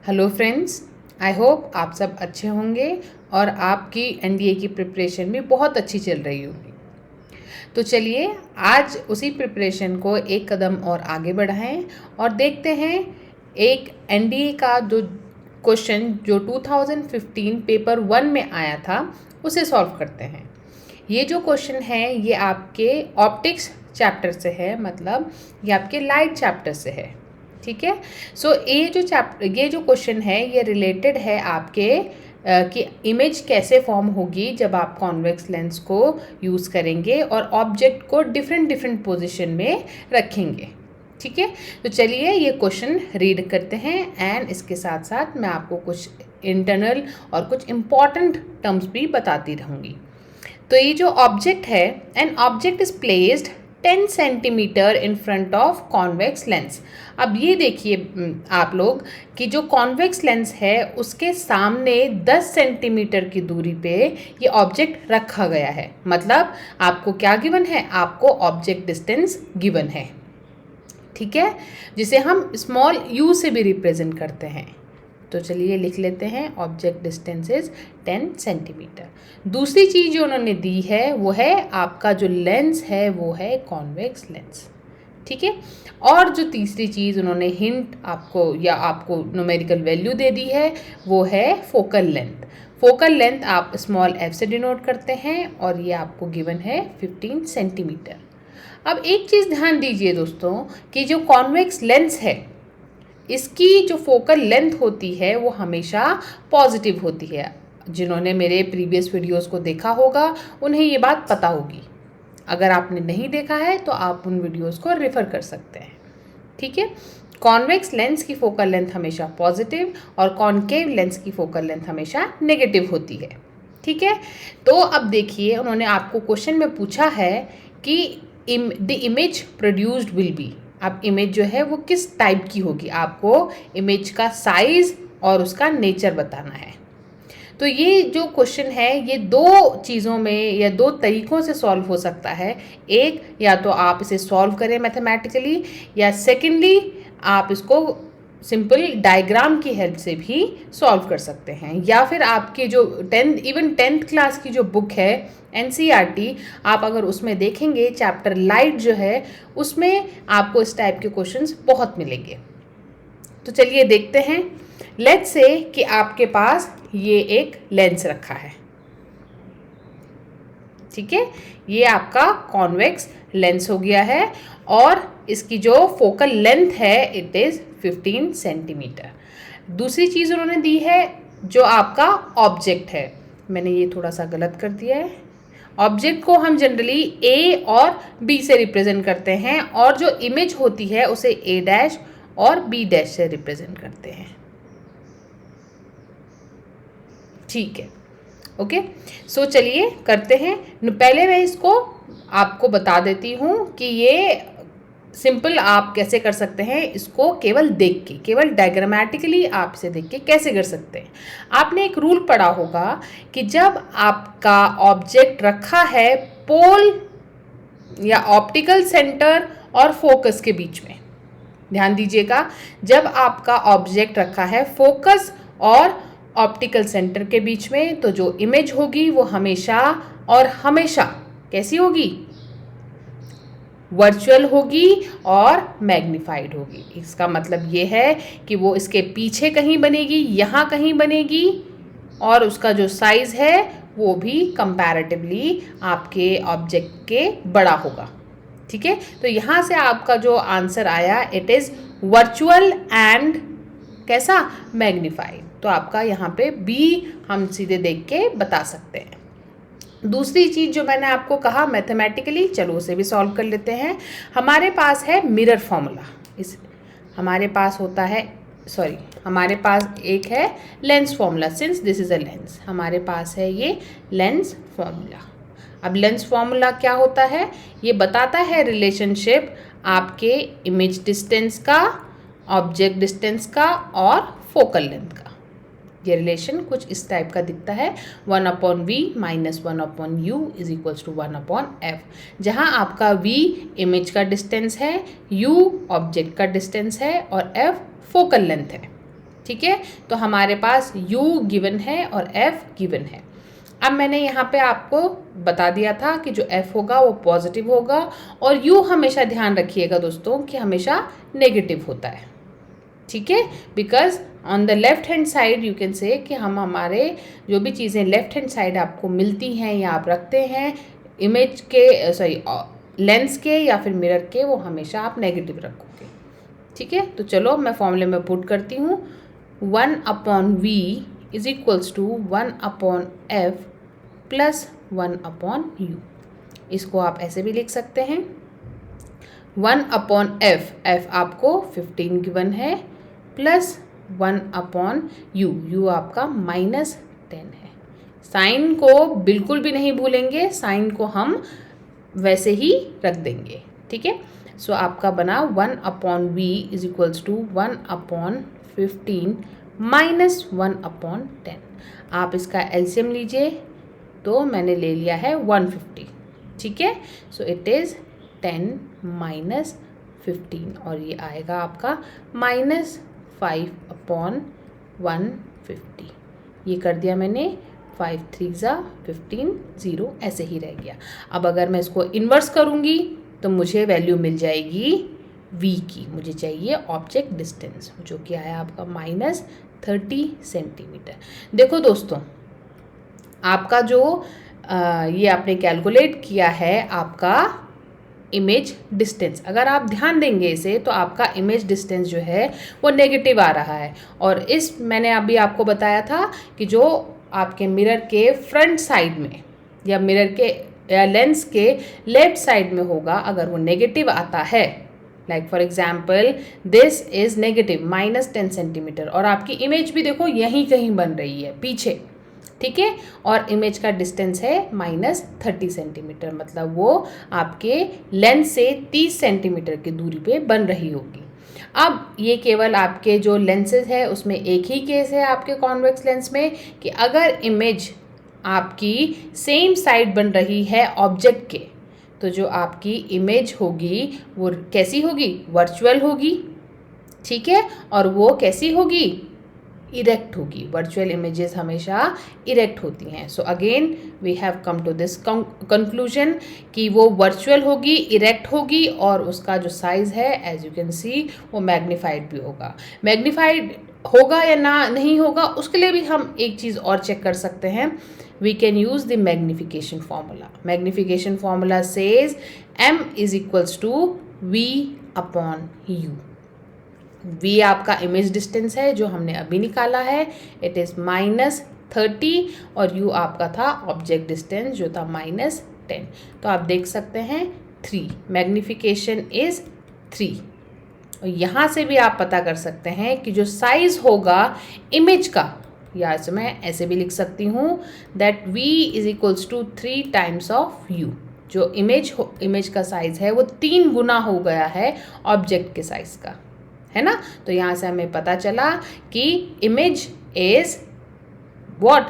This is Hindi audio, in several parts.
हेलो फ्रेंड्स, आई होप आप सब अच्छे होंगे और आपकी एनडीए की प्रिपरेशन भी बहुत अच्छी चल रही होगी। तो चलिए आज उसी प्रिपरेशन को एक कदम और आगे बढ़ाएं और देखते हैं एक एनडीए का जो क्वेश्चन जो 2015 पेपर 1 में आया था उसे सॉल्व करते हैं। ये जो क्वेश्चन है ये आपके ऑप्टिक्स चैप्टर से है, मतलब ये आपके लाइट चैप्टर से है। ठीक है। सो ये जो क्वेश्चन है ये रिलेटेड है आपके कि इमेज कैसे फॉर्म होगी जब आप कॉन्वेक्स लेंस को यूज़ करेंगे और ऑब्जेक्ट को डिफरेंट डिफरेंट पोजीशन में रखेंगे। ठीक है। तो चलिए ये क्वेश्चन रीड करते हैं एंड इसके साथ साथ मैं आपको कुछ इंटरनल और कुछ इम्पॉर्टेंट टर्म्स भी बताती रहूँगी। तो ये जो ऑब्जेक्ट है, an object is placed 10 centimetre in front of convex lens. अब ये देखिए आप लोग कि जो कॉन्वेक्स लेंस है उसके सामने 10 सेंटीमीटर की दूरी पे ये ऑब्जेक्ट रखा गया है। मतलब आपको क्या गिवन है? आपको ऑब्जेक्ट डिस्टेंस गिवन है। ठीक है, जिसे हम स्मॉल यू से भी रिप्रेजेंट करते हैं। तो चलिए लिख लेते हैं ऑब्जेक्ट डिस्टेंस इज 10 सेंटीमीटर। दूसरी चीज़ जो उन्होंने दी है वो है आपका जो लेंस है वो है कॉन्वेक्स लेंस। ठीक है। और जो तीसरी चीज़ उन्होंने हिंट आपको या आपको न्यूमेरिकल वैल्यू दे दी है वो है फोकल लेंथ। फोकल लेंथ आप स्मॉल एफ से डिनोट करते हैं और ये आपको गिवन है 15 सेंटीमीटर। अब एक चीज़ ध्यान दीजिए दोस्तों कि जो कॉन्वेक्स लेंस है इसकी जो फोकल लेंथ होती है वो हमेशा पॉजिटिव होती है। जिन्होंने मेरे प्रीवियस वीडियोस को देखा होगा उन्हें ये बात पता होगी। अगर आपने नहीं देखा है तो आप उन वीडियोस को रेफर कर सकते हैं। ठीक है। कॉन्वेक्स लेंस की फोकल लेंथ हमेशा पॉजिटिव और कॉन्केव लेंस की फोकल लेंथ हमेशा नेगेटिव होती है। ठीक है। तो अब देखिए उन्होंने आपको क्वेश्चन में पूछा है कि the image produced will be. अब इमेज जो है वो किस टाइप की होगी, आपको इमेज का साइज और उसका नेचर बताना है। तो ये जो क्वेश्चन है ये दो चीज़ों में या दो तरीक़ों से सॉल्व हो सकता है। एक, या तो आप इसे सॉल्व करें मैथमेटिकली, या सेकेंडली आप इसको सिंपल डायग्राम की हेल्प से भी सॉल्व कर सकते हैं। या फिर आपकी जो 10th क्लास की जो बुक है NCERT, आप अगर उसमें देखेंगे चैप्टर लाइट जो है उसमें आपको इस टाइप के क्वेश्चंस बहुत मिलेंगे। तो चलिए देखते हैं। लेट्स से कि आपके पास ये एक लेंस रखा है। ठीक है, ये आपका कॉन्वेक्स लेंस हो गया है और इसकी जो फोकल लेंथ है इट इज़ 15 सेंटीमीटर। दूसरी चीज़ उन्होंने दी है जो आपका ऑब्जेक्ट है। मैंने ये थोड़ा सा गलत कर दिया है। ऑब्जेक्ट को हम जनरली A और B से रिप्रेजेंट करते हैं और जो इमेज होती है उसे A' और B' से रिप्रेजेंट करते हैं। ठीक है, ओके। सो चलिए करते हैं। पहले मैं इसको आपको बता देती हूँ कि ये सिंपल आप कैसे कर सकते हैं। इसको केवल देख के, केवल डायग्रामेटिकली आप इसे देख के कैसे कर सकते हैं। आपने एक रूल पढ़ा होगा कि जब आपका ऑब्जेक्ट रखा है पोल या ऑप्टिकल सेंटर और फोकस के बीच में, ध्यान दीजिएगा, जब आपका ऑब्जेक्ट रखा है फोकस और ऑप्टिकल सेंटर के बीच में तो जो इमेज होगी वो हमेशा और हमेशा कैसी होगी? वर्चुअल होगी और मैग्नीफाइड होगी। इसका मतलब ये है कि वो इसके पीछे कहीं बनेगी, यहाँ कहीं बनेगी और उसका जो साइज़ है वो भी कंपैरेटिवली आपके ऑब्जेक्ट के बड़ा होगा। ठीक है। तो यहाँ से आपका जो आंसर आया इट इज़ वर्चुअल एंड कैसा? मैग्नीफाइड। तो आपका यहाँ पे बी हम सीधे देख के बता सकते हैं। दूसरी चीज़ जो मैंने आपको कहा मैथमेटिकली, चलो उसे भी सॉल्व कर लेते हैं। हमारे पास है मिरर फॉर्मूला। हमारे पास होता है, सॉरी, हमारे पास एक है lens formula. Since this is a lens, हमारे पास है ये लेंस फॉर्मूला। अब लेंस फॉर्मूला क्या होता है? ये बताता है रिलेशनशिप आपके इमेज डिस्टेंस का, ऑब्जेक्ट डिस्टेंस का और फोकल लेंथ का। ये रिलेशन कुछ इस टाइप का दिखता है, 1/v - 1/u = 1/f, जहाँ आपका v इमेज का डिस्टेंस है, u ऑब्जेक्ट का डिस्टेंस है और f फोकल लेंथ है। ठीक है, तो हमारे पास u गिवन है और f गिवन है। अब मैंने यहाँ पे आपको बता दिया था कि जो f होगा वो पॉजिटिव होगा और u हमेशा ध्यान रखिएगा दोस्तों कि हमेशा नेगेटिव होता है, ठीक है, because on the left hand side you can say कि हम हमारे जो भी चीज़ें लेफ्ट हैंड साइड आपको मिलती हैं या आप रखते हैं इमेज के लेंस के या फिर मिरर के, वो हमेशा आप नेगेटिव रखोगे, ठीक है। तो चलो मैं फॉर्मूले में पुट करती हूँ, 1/v is equals to 1/f plus 1/u। इसको आप ऐसे भी लिख सकते हैं 1/f, f आपको 15 गिवन है, प्लस 1/u, u आपका -10 है। साइन को बिल्कुल भी नहीं भूलेंगे, साइन को हम वैसे ही रख देंगे, ठीक है। सो आपका बना 1/v is equals to 1/15 minus 1/10। आप इसका एलसीएम लीजिए तो मैंने ले लिया है 150, ठीक है। सो इट इज़ 10 माइनस 15 और ये आएगा आपका -5/150। ये कर दिया मैंने, 5 3 15, 0 ऐसे ही रह गया। अब अगर मैं इसको इन्वर्स करूँगी तो मुझे वैल्यू मिल जाएगी v की, मुझे चाहिए ऑब्जेक्ट डिस्टेंस जो कि आया आपका -30 सेंटीमीटर। देखो दोस्तों, आपका जो ये आपने कैलकुलेट किया है आपका इमेज डिस्टेंस, अगर आप ध्यान देंगे इसे तो आपका इमेज डिस्टेंस जो है वो नेगेटिव आ रहा है। और इस मैंने अभी आपको बताया था कि जो आपके मिरर के फ्रंट साइड में या मिरर के या लेंस के लेफ्ट साइड में होगा, अगर वो नेगेटिव आता है, like for example this is negative -10 centimetre और आपकी इमेज भी देखो यहीं कहीं बन रही है पीछे, ठीक है, और इमेज का डिस्टेंस है -30 सेंटीमीटर, मतलब वो आपके लेंस से 30 सेंटीमीटर की दूरी पे बन रही होगी। अब ये केवल आपके जो लेंसेज है उसमें एक ही केस है आपके कॉन्वेक्स लेंस में कि अगर इमेज आपकी सेम साइड बन रही है ऑब्जेक्ट के, तो जो आपकी इमेज होगी वो कैसी होगी, वर्चुअल होगी, ठीक है, और वो कैसी होगी, इरेक्ट होगी। वर्चुअल इमेजेस हमेशा इरेक्ट होती हैं। So again we have come to this conclusion कि वो वर्चुअल होगी, इरेक्ट होगी और उसका जो साइज है एज यू कैन सी वो मैग्नीफाइड भी होगा। मैग्नीफाइड होगा या ना नहीं होगा उसके लिए भी हम एक चीज़ और चेक कर सकते हैं, we can use the magnification formula. Magnification formula says m is equals to v upon u. v आपका इमेज डिस्टेंस है जो हमने अभी निकाला है, इट इज़ -30 और u आपका था ऑब्जेक्ट डिस्टेंस जो था -10। तो आप देख सकते हैं 3, मैग्निफिकेशन इज 3। और यहाँ से भी आप पता कर सकते हैं कि जो साइज होगा इमेज का, या इसे मैं ऐसे भी लिख सकती हूँ that v is equals to 3 times of u। जो इमेज का साइज है वो 3 गुना हो गया है ऑब्जेक्ट के साइज का, है ना। तो यहाँ से हमें पता चला कि image is what,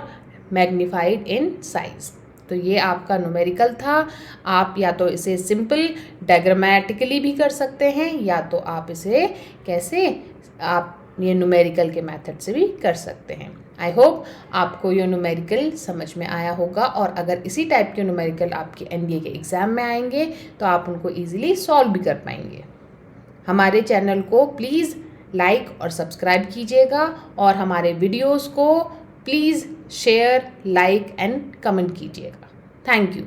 magnified in size. तो ये आपका न्यूमेरिकल था। आप या तो इसे सिंपल डायग्रामेटिकली भी कर सकते हैं या तो आप इसे कैसे आप ये न्यूमेरिकल के मेथड से भी कर सकते हैं। आई होप आपको ये न्यूमेरिकल समझ में आया होगा और अगर इसी टाइप के न्यूमेरिकल आपके एनडीए के एग्ज़ाम में आएंगे तो आप उनको ईजिली सॉल्व भी कर पाएंगे। हमारे चैनल को प्लीज़ लाइक और सब्सक्राइब कीजिएगा और हमारे वीडियोस को please share, like and comment कीजिएगा। Thank you.